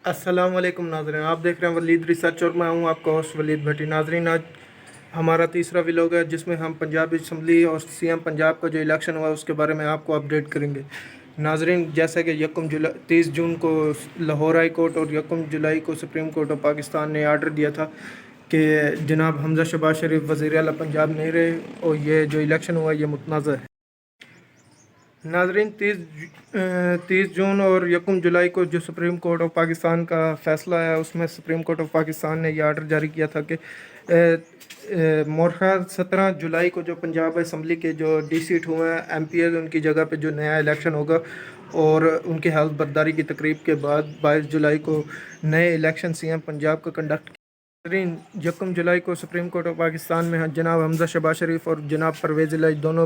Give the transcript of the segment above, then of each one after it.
अस्सलाम वालेकुम नाज़रीन, आप देख रहे हैं वलीद रिसर्च और मैं हूं आपका होस्ट वलीद भट्टी। नाज़रीन, आज हमारा तीसरा व्लॉग है जिसमें हम पंजाब असम्बली और सीएम पंजाब का जो इलेक्शन हुआ उसके बारे में आपको अपडेट करेंगे। नाज़रीन, जैसे कि 30 जून को लाहौर हाई कोर्ट और 1 जुलाई को सुप्रीम कोर्ट ऑफ पाकिस्तान ने आर्डर दिया था कि जनाब हमज़ा शहबाज शरीफ वज़ीर आला पंजाब नहीं रहे और ये जो इलेक्शन हुआ ये मुतनाज़ है। नाजरीन, 30 जून और 1 जुलाई को जो सुप्रीम कोर्ट ऑफ पाकिस्तान का फ़ैसला है उसमें सुप्रीम कोर्ट ऑफ पाकिस्तान ने ये आर्डर जारी किया था कि मोरखा 17 जुलाई को जो पंजाब असम्बली के जो डी सीट हुए हैं MPs उनकी जगह पे जो नया इलेक्शन होगा और उनकी हल्फ बर्दारी की तकरीब के बाद 22 जुलाई को नए इलेक्शन CM पंजाब का कंडक्ट। 1 जुलाई को सुप्रीम कोर्ट ऑफ पाकिस्तान में जनाब हमज़ा शहबाज शरीफ और जनाब परवेज़ इलाही दोनों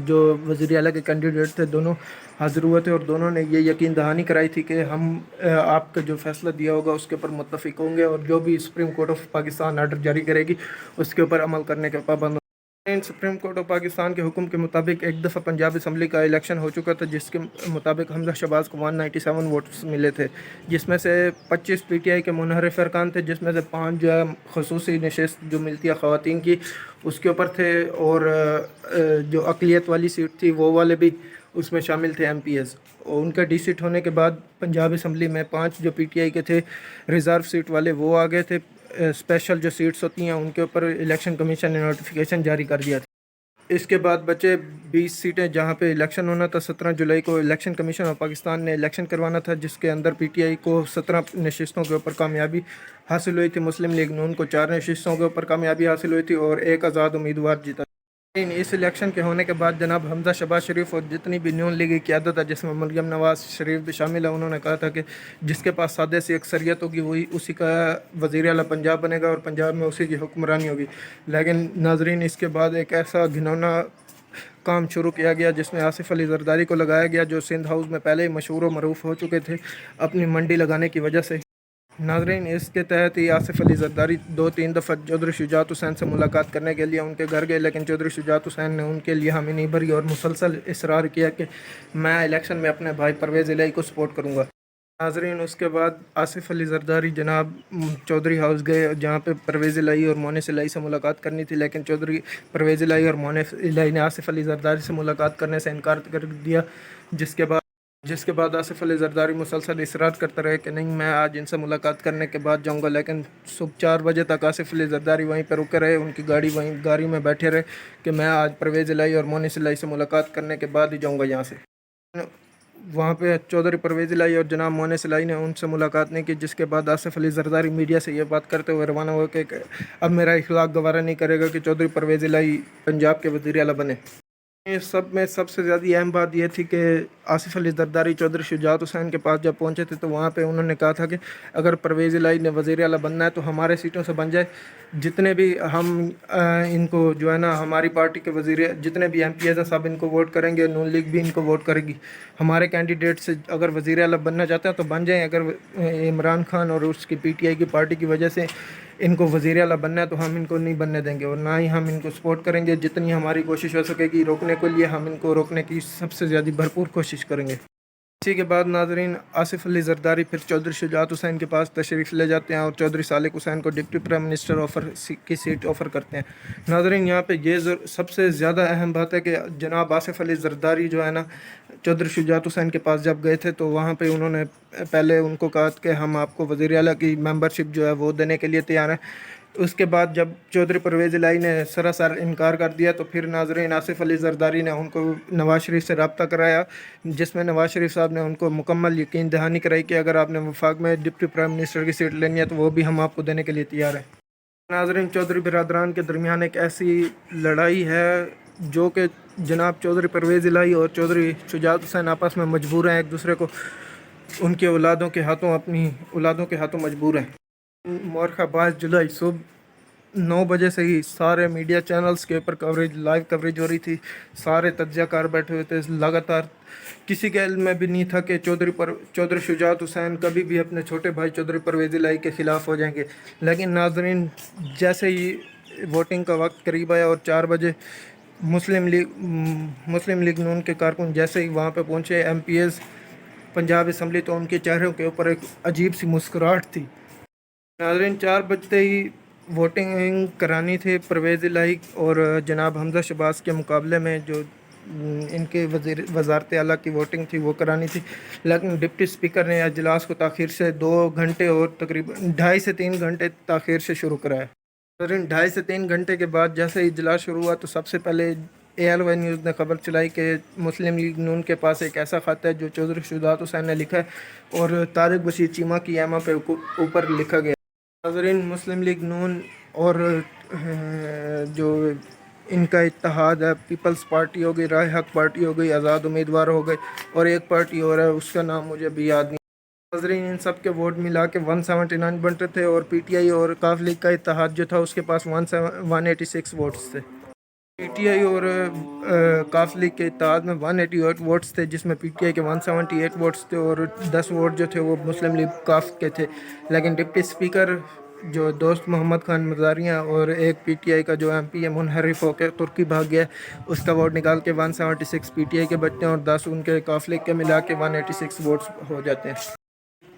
जो वज़ीर आला के कैंडिडेट थे दोनों हाज़िर हुए थे और दोनों ने ये यकीन दहानी कराई थी कि हम आपका जो फ़ैसला दिया होगा उसके ऊपर मुत्तफ़िक होंगे और जो भी supreme court of Pakistan order जारी करेगी उसके ऊपर अमल करने के पाबंद। सुप्रीम कोर्ट ऑफ पाकिस्तान के हुक्म के मुताबिक एक दफ़ा पंजाब असम्बली का इलेक्शन हो चुका था जिसके मुताबिक हमज़ा शहबाज को 197 वोट्स मिले थे, जिसमें से 25 PTI के मुनहरिफ अरकान थे, जिसमें से 5 जो है खसूसी नशस्त जो मिलती है ख़वातीन की उसके ऊपर थे और जो अक़लियत वाली सीट थी वो वाले भी उसमें शामिल थे MPs। और उनका डी सीट होने के बाद पंजाब असम्बली में 5 जो PTI के थे रिज़र्व सीट वाले वो आ गए थे। स्पेशल जो सीट्स होती हैं उनके ऊपर इलेक्शन कमीशन ने नोटिफिकेशन जारी कर दिया था। इसके बाद बचे 20 सीटें जहां पे इलेक्शन होना था। 17 जुलाई को इलेक्शन कमीशन ऑफ पाकिस्तान ने इलेक्शन करवाना था जिसके अंदर PTI को 17 नशिस्तों के ऊपर कामयाबी हासिल हुई थी। मुस्लिम लीग नून को 4 नशिस्तों के ऊपर कामयाबी हासिल हुई थी और एक आज़ाद उम्मीदवार जीता। इस इलेक्शन के होने के बाद जनाब हमज़ा शहबाज शरीफ और जितनी भी नून लीग की क़यादत है जिसमें मरियम नवाज़ शरीफ भी शामिल है, उन्होंने कहा था कि जिसके पास सादे सी अक्सरियत होगी वही उसी का वज़ीर आला पंजाब बनेगा और पंजाब में उसी की हुक्मरानी होगी। लेकिन नाजरीन, इसके बाद एक ऐसा घिनौना काम शुरू किया गया जिसमें आसिफ अली जरदारी को लगाया गया जो सिंध हाउस में पहले ही मशहूर व मरूफ हो चुके थे अपनी मंडी लगाने की वजह से। नाजरीन, इसके तहत ही आसिफ अली जरदारी 2-3 दफ़ा चौधरी शुजात हुसैन से मुलाकात करने के लिए उनके घर गए, लेकिन चौधरी शुजात हुसैन ने उनके लिए हामी नहीं भरी और मुसलसल इसरार किया कि मैं इलेक्शन में अपने भाई परवेज़ इलाही को सपोर्ट करूँगा। नाजरीन, उसके बाद आसिफ अली जरदारी जनाब चौधरी हाउस गए जहाँ पे परवेज़ इलाही और मोनिस इलाही से मुलाकात करनी थी, लेकिन चौधरी परवेज़ इलाही और मोनिस इलाही ने आसिफ अली जरदारी से मुलाकात करने से इनकार कर दिया, जिसके बाद आसिफ अली जरदारी मुसलसल इसरार करते रहे कि नहीं, मैं आज इनसे मुलाकात करने के बाद जाऊंगा। लेकिन सुबह 4 बजे तक आसिफ अली जरदारी वहीं पर रुके रहे, उनकी गाड़ी में बैठे रहे कि मैं आज परवेज़ इलाही और मोनिस इलाही से मुलाकात करने के बाद ही जाऊंगा यहाँ से। वहाँ पे चौधरी परवेज़ इलाही और जनाब मोनिस इलाही ने उनसे मुलाकात नहीं की, जिसके बाद आसिफ अली जरदारी मीडिया से ये बात करते हुए रवाना हुए कि अब मेरा इखलाक गवारा नहीं करेगा कि चौधरी परवेज़ इलाही पंजाब के वज़ीर आला बने। इस सब में सबसे ज़्यादा अहम बात यह थी कि आसिफ अली जरदारी चौधरी शुजात हुसैन के पास जब पहुंचे थे तो वहाँ पे उन्होंने कहा था कि अगर परवेज़ इलाही ने वज़ीर आला बनना है तो हमारे सीटों से बन जाए, जितने भी हम इनको जो है ना हमारी पार्टी के वज़ीर जितने भी MPs हैं सब इनको वोट करेंगे, नून लीग भी इनको वोट करेगी। हमारे कैंडिडेट से अगर वज़ीर आला बनना चाहते हैं तो बन जाएँ, अगर इमरान खान और उसकी PTI की पार्टी की वजह से इनको वज़ीर आला बनना है तो हम इनको नहीं बनने देंगे और ना ही हम इनको सपोर्ट करेंगे। जितनी हमारी कोशिश हो सकेगी रोकने के लिए हम इनको रोकने की सबसे ज़्यादा भरपूर कोशिश करेंगे। इसी के बाद नाजरीन, आसिफ अली जरदारी फिर चौधरी शुजात हुसैन के पास तशरीफ़ ले जाते हैं और चौधरी सालिक हुसैन को डिप्टी प्राइम मिनिस्टर की सीट ऑफ़र करते हैं। नाजरीन, यहाँ पे ये सबसे ज़्यादा अहम बात है कि जनाब आसिफ अली जरदारी जो है ना चौधरी शुजात हुसैन के पास जब गए थे तो वहाँ पे उन्होंने पहले उनको कहा कि हम आपको वज़ीर आला की मेंबरशिप जो है वो देने के लिए तैयार हैं। उसके बाद जब चौधरी परवेज़ इलाही ने सरासर इनकार कर दिया तो फिर नाजरीन आसिफ अली जरदारी ने उनको नवाज़ शरीफ से रब्ता कराया, जिसमें नवाज़ शरीफ साहब ने उनको मुकम्मल यकीन दहानी कराई कि अगर आपने वफाक में डिप्टी प्राइम मिनिस्टर की सीट लेनी है तो वो भी हम आपको देने के लिए तैयार हैं। नाजरीन, चौधरी बिरादरान के दरमियान एक ऐसी लड़ाई है जो कि जनाब चौधरी परवेज़ इलाही और चौधरी शुजात हुसैन आपस में मजबूर हैं, एक दूसरे को उनके औलादों के हाथों अपनी औलादों के हाथों मजबूर हैं। मोरखा 22 जुलाई सुबह 9 बजे से ही सारे मीडिया चैनल्स के ऊपर लाइव कवरेज हो रही थी। सारे तज्ज़ियाकार बैठे हुए थे, लगातार किसी के इल्म में भी नहीं था कि चौधरी शुजात हुसैन कभी भी अपने छोटे भाई चौधरी परवेज़ इलाही के ख़िलाफ़ हो जाएंगे। लेकिन नाजरीन, जैसे ही वोटिंग का वक्त करीब आया और 4 बजे मुस्लिम लीग नून के कारकुन जैसे ही वहाँ पे पहुँचे, MPs पंजाब असम्बली तो उनके चेहरों के ऊपर एक अजीब सी मुस्कुराहट थी। नाज़रीन 4 बजते ही वोटिंग करानी थी परवेज़ इलाही और जनाब हमज़ा शहबाज के मुकाबले में जो इनके वज़ारत आला की वोटिंग थी वो करानी थी, लेकिन डिप्टी स्पीकर ने अजलास को ताख़ीर से 2 घंटे और तकरीबन 2.5 से 3 घंटे ताख़ीर से शुरू कराया। नाज़रीन 2.5 से 3 घंटे के बाद जैसे ही इजलास शुरू हुआ तो सबसे पहले ALY न्यूज़ ने खबर चलाई कि मुस्लिम लीग नून के पास एक ऐसा ख़त है जो चौधरी शुजात हुसैन ने लिखा है और तारिक बशीर चीमा की एमा पे ऊपर लिखा गया। नाज़रीन मुस्लिम लीग नून और जो इनका इत्तेहाद है, पीपल्स पार्टी हो गई, राय हक पार्टी हो गई, आज़ाद उम्मीदवार हो गए और एक पार्टी और है उसका नाम मुझे भी याद नहीं। नाज़रीन इन सब के वोट मिला के 179 बनते थे और PTI और काफ लीग का इत्तेहाद जो था उसके पास 186 वोट्स थे। PTI और काफ लीग के इत्तेहाद में 188 वोट्स थे, जिसमें PTI के 178 वोट्स थे और 10 वोट जो थे वो मुस्लिम लीग काफ के थे। लेकिन डिप्टी स्पीकर जो दोस्त मोहम्मद खान मज़ारियाँ और एक PTI का जो MP है मुनहरिफ होकर तुर्की भाग गया, उसका वोट निकाल के 176 PTI के बचते हैं और 10 उनके काफ लीग के मिला के 186 वोट्स हो जाते हैं।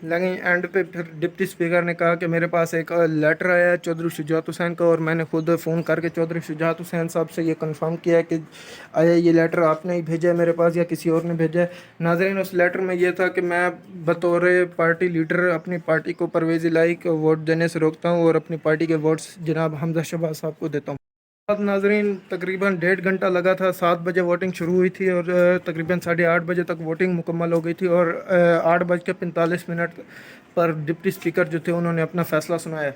लेकिन एंड पे फिर डिप्टी स्पीकर ने कहा कि मेरे पास एक लेटर आया है चौधरी शुजात हुसैन का और मैंने खुद फ़ोन करके चौधरी शुजात हुसैन साहब से ये कंफर्म किया है कि आया ये लेटर आपने ही भेजा है मेरे पास या किसी और ने भेजा है। नाज़रीन उस लेटर में ये था कि मैं बतौर पार्टी लीडर अपनी पार्टी को परवेज़ इलाही को वोट देने से रोकता हूँ और अपनी पार्टी के वोट्स जनाब हमज़ा शहबाज साहब को देता हूँ। नाज़रीन तकरीबन 1.5 घंटा लगा था, 7 बजे वोटिंग शुरू हुई थी और तकरीबन 8:30 बजे तक वोटिंग मुकम्मल हो गई थी और 8:45 पर डिप्टी स्पीकर जो थे उन्होंने अपना फ़ैसला सुनाया।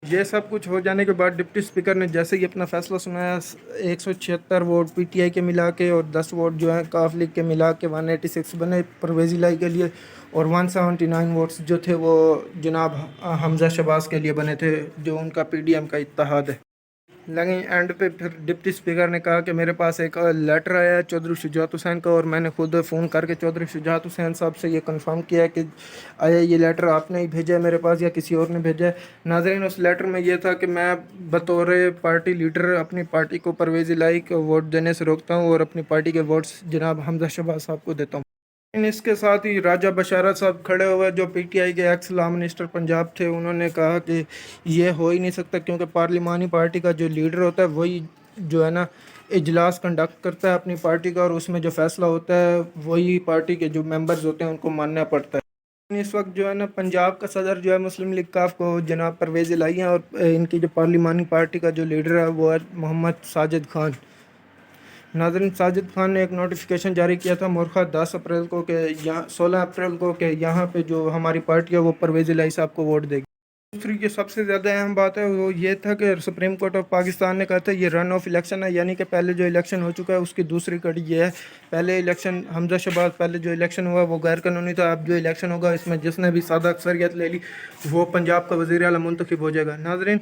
ये सब कुछ हो जाने के बाद डिप्टी स्पीकर ने जैसे ही अपना फ़ैसला सुनाया 176 वोट PTI के मिला के और 10 वोट जो हैं काफ लीग के मिला के 186 बने परवेज़ इलाही के लिए और 179 वोट्स जो थे वो जनाब हमज़ा शहबाज के लिए बने थे जो उनका PDM का इत्तेहाद है। लेकिन एंड पे फिर डिप्टी स्पीकर ने कहा कि मेरे पास एक लेटर आया है चौधरी शुजात हुसैन का और मैंने खुद फ़ोन करके चौधरी शुजात हुसैन साहब से ये कंफर्म किया है कि आया ये लेटर आपने ही भेजा है मेरे पास या किसी और ने भेजा है। नाज़रीन उस लेटर में ये था कि मैं बतौर पार्टी लीडर अपनी पार्टी को परवेज़ इलाही को वोट देने से रोकता हूँ और अपनी पार्टी के वोट्स जनाब हमज़ा शहबाज साहब को देता हूँ। इसके साथ ही राजा बशारत साहब खड़े हुए जो PTI के एक्स लॉ मिनिस्टर पंजाब थे, उन्होंने कहा कि ये हो ही नहीं सकता क्योंकि पार्लिमानी पार्टी का जो लीडर होता है वही जो है ना इजलास कंडक्ट करता है अपनी पार्टी का और उसमें जो फैसला होता है वही पार्टी के जो मेंबर्स होते हैं उनको मानना पड़ता है। इस वक्त जो है ना पंजाब का सदर जो है मुस्लिम लीग काफ को जनाब परवेज़ इलाही हैं और इनकी जो पार्लिमानी पार्टी का जो लीडर है वो है मोहम्मद साजिद खान। नाज़रीन साजिद खान ने एक नोटिफिकेशन जारी किया था मुर्खा 10 अप्रैल को कि यहाँ 16 अप्रैल को कि यहाँ पे जो हमारी पार्टी है वो परवेज़ इलाही साहब को वोट देगी। दूसरी जो सबसे ज़्यादा अहम बात है वो ये था कि सुप्रीम कोर्ट ऑफ पाकिस्तान ने कहा था ये रन ऑफ इलेक्शन है, यानी कि पहले जो इलेक्शन हो चुका है उसकी दूसरी कड़ी ये है। पहले इलेक्शन हमज़ा शहबाज पहले जो इलेक्शन हुआ वो गैर कानूनी था, अब जो इलेक्शन होगा इसमें जिसने भी सादा अक्सरियत ले ली वो पंजाब का वज़ीर आला मुंतखब हो जाएगा। नाज़रीन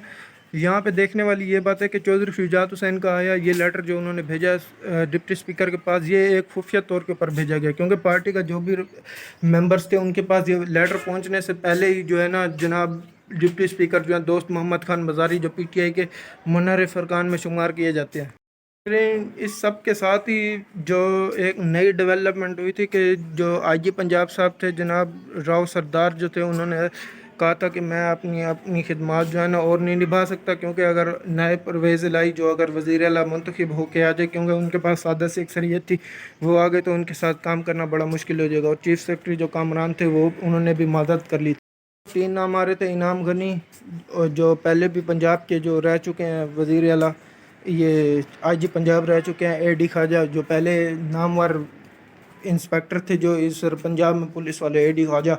यहाँ पे देखने वाली ये बात है कि चौधरी शुजात हुसैन का आया ये लेटर जो उन्होंने भेजा डिप्टी स्पीकर के पास, ये एक खुफिया तौर के ऊपर भेजा गया क्योंकि पार्टी का जो भी मेंबर्स थे उनके पास ये लेटर पहुँचने से पहले ही जो है ना जनाब डिप्टी स्पीकर जो है दोस्त मोहम्मद खान मज़ारी जो PTI के मुनहरिफ अरकान में शुमार किए जाते हैं। लेकिन इस सब के साथ ही जो एक नई डेवलपमेंट हुई थी कि जो IG पंजाब साहब थे जनाब राव सरदार जो थे उन्होंने कहा था कि मैं अपनी अपनी खिदमत जो है ना और नहीं निभा सकता क्योंकि अगर नए परवेज़ इलाही जो अगर वज़ीर आला मुंतखब होके आ जाए क्योंकि उनके पास सादा सी अक्सरियत थी वो आ गए तो उनके साथ काम करना बड़ा मुश्किल हो जाएगा और चीफ़ सेक्रेटरी जो कामरान थे वो उन्होंने भी मदद कर ली। 3 नाम आ रहे थे इनाम गनी और जो पहले भी पंजाब के जो रह चुके हैं वज़ीर आला ये IG पंजाब रह चुके हैं, AD ख्वाजा जो पहले नामवर इंस्पेक्टर थे जो इस पंजाब में पुलिस वाले AD ख्वाजा,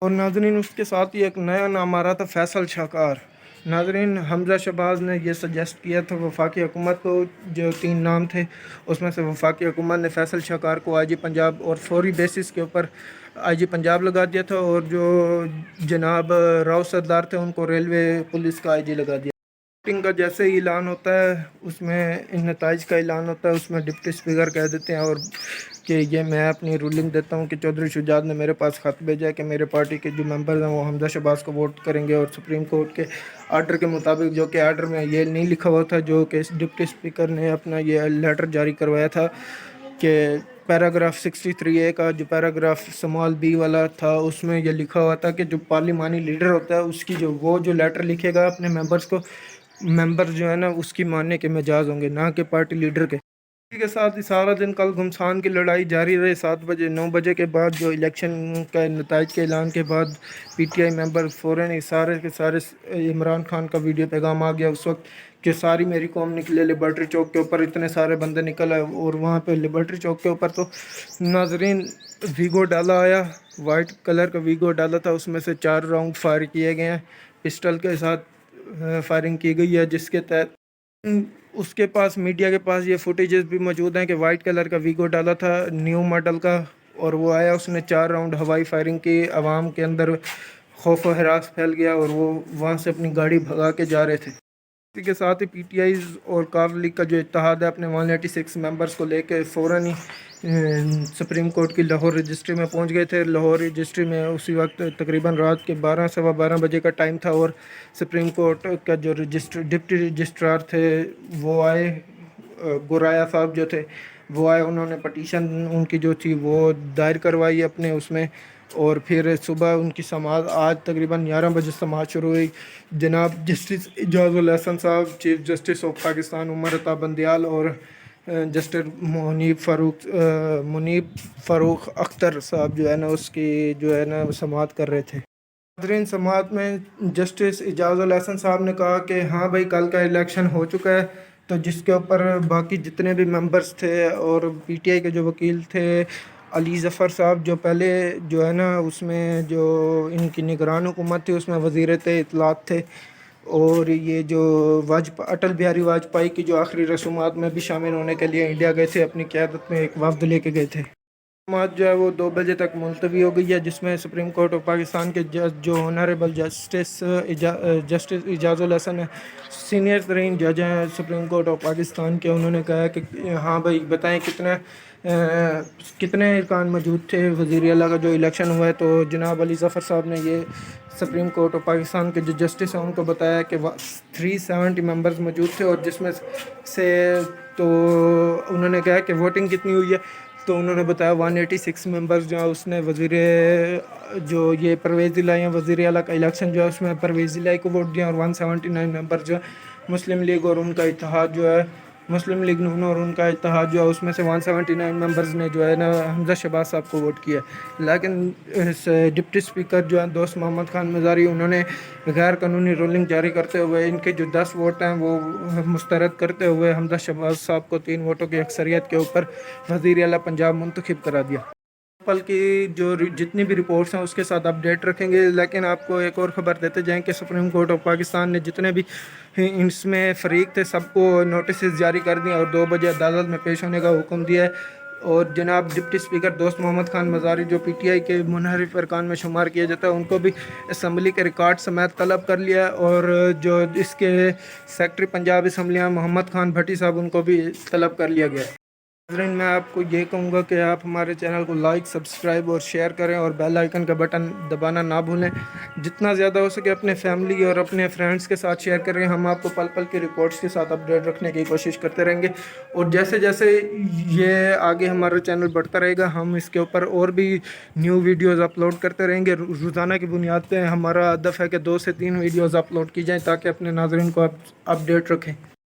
और नाज़रीन उसके साथ ही एक नया नाम आ रहा था फैसल शाकार। नाज़रीन हमज़ा शहबाज ने ये सजेस्ट किया था वफाकी हुकूमत को, जो 3 नाम थे उसमें से वफाकी हुकूमत ने फैसल शाकार को IG पंजाब और फौरी बेसिस के ऊपर IG पंजाब लगा दिया था और जो जनाब राव सरदार थे उनको रेलवे पुलिस का IG लगा दिया। वोटिंग का जैसे ही ऐलान होता है उसमें इन नताइज का ऐलान होता है, उसमें डिप्टी स्पीकर कह देते हैं और कि ये मैं अपनी रूलिंग देता हूँ कि चौधरी शुजात ने मेरे पास ख़त भेजा है कि मेरे पार्टी के जो मेंबर्स हैं वो हमज़ा शहबाज को वोट करेंगे और सुप्रीम कोर्ट के आर्डर के मुताबिक, जो कि आर्डर में ये नहीं लिखा हुआ था, जो कि डिप्टी स्पीकर ने अपना ये लेटर जारी करवाया था कि पैराग्राफ 63A का जो पैराग्राफ स्मॉल बी वाला था, उसमें ये लिखा हुआ था कि जो पार्लिमानी लीडर होता है उसकी जो लेटर लिखेगा अपने मेंबर्स को, मेंबर जो है ना उसकी मानने के मिजाज होंगे, ना कि पार्टी लीडर के। इसी के साथ ही सारा दिन कल घमसान की लड़ाई जारी रही। 7 बजे 9 बजे के बाद जो इलेक्शन का नताइज के ऐलान के बाद पीटीआई मेंबर फ़ौरन ही सारे के सारे इमरान खान का वीडियो पैगाम आ गया उस वक्त कि सारी मेरी कौम निकले लिबर्टी चौक के ऊपर, इतने सारे बंदे निकल आए। और वहाँ पे लिबर्टी चौक के ऊपर तो नाजरीन वीगो डाला आया, वाइट कलर का वीगो डाला था, उसमें से 4 राउंड फायर किए गए हैं, पिस्टल के साथ फायरिंग की गई है, जिसके तहत उसके पास मीडिया के पास ये फुटेजेस भी मौजूद हैं कि वाइट कलर का वीगो डाला था न्यू मॉडल का, और वो आया, उसने 4 राउंड हवाई फायरिंग की, आवाम के अंदर खौफ व हरास फैल गया और वो वहाँ से अपनी गाड़ी भगा के जा रहे थे। इसी के साथ ही पीटीआई और काफ लीग का जो इत्तेहाद है अपने 186 मेंबर्स को लेकर फ़ौरन ही सुप्रीम कोर्ट की लाहौर रजिस्ट्री में पहुंच गए थे। लाहौर रजिस्ट्री में उसी वक्त तकरीबन रात के 12 सवा 12 बजे का टाइम था और सुप्रीम कोर्ट का जो डिप्टी रजिस्ट्रार थे वो आए, गुराया साहब जो थे वो आए, उन्होंने पटिशन उनकी जो थी वो दायर करवाई अपने उसमें, और फिर सुबह उनकी समाअत आज तकरीबन 11 बजे समाअत शुरू हुई। जनाब जस्टिस इजाज़ुल हसन साहब, chief justice of Pakistan, Umar Ata Bandial और जस्टिस मुनीब फ़ारूक अख्तर साहब जो है ना उसकी जो है ना समाअत कर रहे थे। नाज़रीन, समाअत में जस्टिस इजाज़ुल हसन साहब ने कहा कि हाँ भाई कल का इलेक्शन हो चुका है, तो जिसके ऊपर बाकी जितने भी मेंबर्स थे और पीटीआई के जो वकील थे अली ज़फ़र साहब जो पहले जो है ना उसमें जो इनकी निगरान हुकूमत थी उसमें वज़ीर इत्तलात थे, और ये जो अटल बिहारी वाजपेयी की जो आखिरी रसूमात में भी शामिल होने के लिए इंडिया गए थे, अपनी क़यादत में एक वफ़द लेके गए थे। समाअत जो है वो 2 बजे तक मुलतवी हो गई है, जिसमें सुप्रीम कोर्ट ऑफ पाकिस्तान के जज जो honourable justice Ijazul Hasan senior तरीन जज हैं सुप्रीम कोर्ट ऑफ पाकिस्तान के, उन्होंने कहा कि हाँ भाई बताएं कितने अरकान मौजूद थे वज़ीर आला का जो इलेक्शन हुआ है। तो जनाब अली ज़फ़र साहब ने ये सुप्रीम कोर्ट ऑफ पाकिस्तान के जो जस्टिस हैं उनको बताया कि 370 मेंबर्स मौजूद थे, और जिसमें से तो उन्होंने कहा कि वोटिंग कितनी हुई है, तो उन्होंने बताया 186 मेंबर्स जो है उसने जो ये परवेज़ इलाही हैं वज़ीर आला का इलेक्शन जो है उसमें परवेज़ इलाही को वोट दिया, और 179 मेंबर जो है मुस्लिम लीग और उनका इत्तेहाद जो है मुस्लिम लीग नून और उनका इत्तेहाद जो है उसमें से 179 मेंबर्स ने जो है ना हमजा शहबाज साहब को वोट किया। लेकिन डिप्टी स्पीकर जो हैं दोस्त मोहम्मद खान मज़ारी, उन्होंने गैर कानूनी रूलिंग जारी करते हुए इनके जो 10 वोट हैं वो मुस्तरद करते हुए हमजा शहबाज साहब को 3 वोटों की अक्सरियत के ऊपर वज़ीर आला पंजाब मुंतखब करा दिया। पल की जो जितनी भी रिपोर्ट्स हैं उसके साथ अपडेट रखेंगे। लेकिन आपको एक और ख़बर देते जाएं कि सुप्रीम कोर्ट ऑफ पाकिस्तान ने जितने भी इसमें फ़रीक थे सबको नोटिस जारी कर दिए और 2 बजे अदालत में पेश होने का हुक्म दिया है। और जनाब डिप्टी स्पीकर दोस्त मोहम्मद खान मज़ारी जो पीटीआई के मुनहरिफ अरकान में शुमार किया जाता है उनको भी असम्बली के रिकॉर्ड समेत तलब कर लिया, और जो इसके सेक्रेटरी पंजाब असम्बलियाँ मोहम्मद खान भट्टी साहब उनको भी तलब कर लिया गया। नाज़रीन, मैं आपको ये कहूँगा कि आप हमारे चैनल को लाइक, सब्सक्राइब और शेयर करें और बेल आइकन का बटन दबाना ना भूलें। जितना ज़्यादा हो सके अपने फैमिली और अपने फ्रेंड्स के साथ शेयर करें। हम आपको पल पल की रिपोर्ट्स के साथ अपडेट रखने की कोशिश करते रहेंगे, और जैसे जैसे ये आगे हमारा चैनल बढ़ता रहेगा हम इसके ऊपर और भी न्यू वीडियोज़ अपलोड करते रहेंगे। रोज़ाना की बुनियाद पर हमारा हदफ है कि 2 से 3 वीडियोज़ अपलोड की जाएँ ताकि अपने नाज़रीन को अपडेट रखें।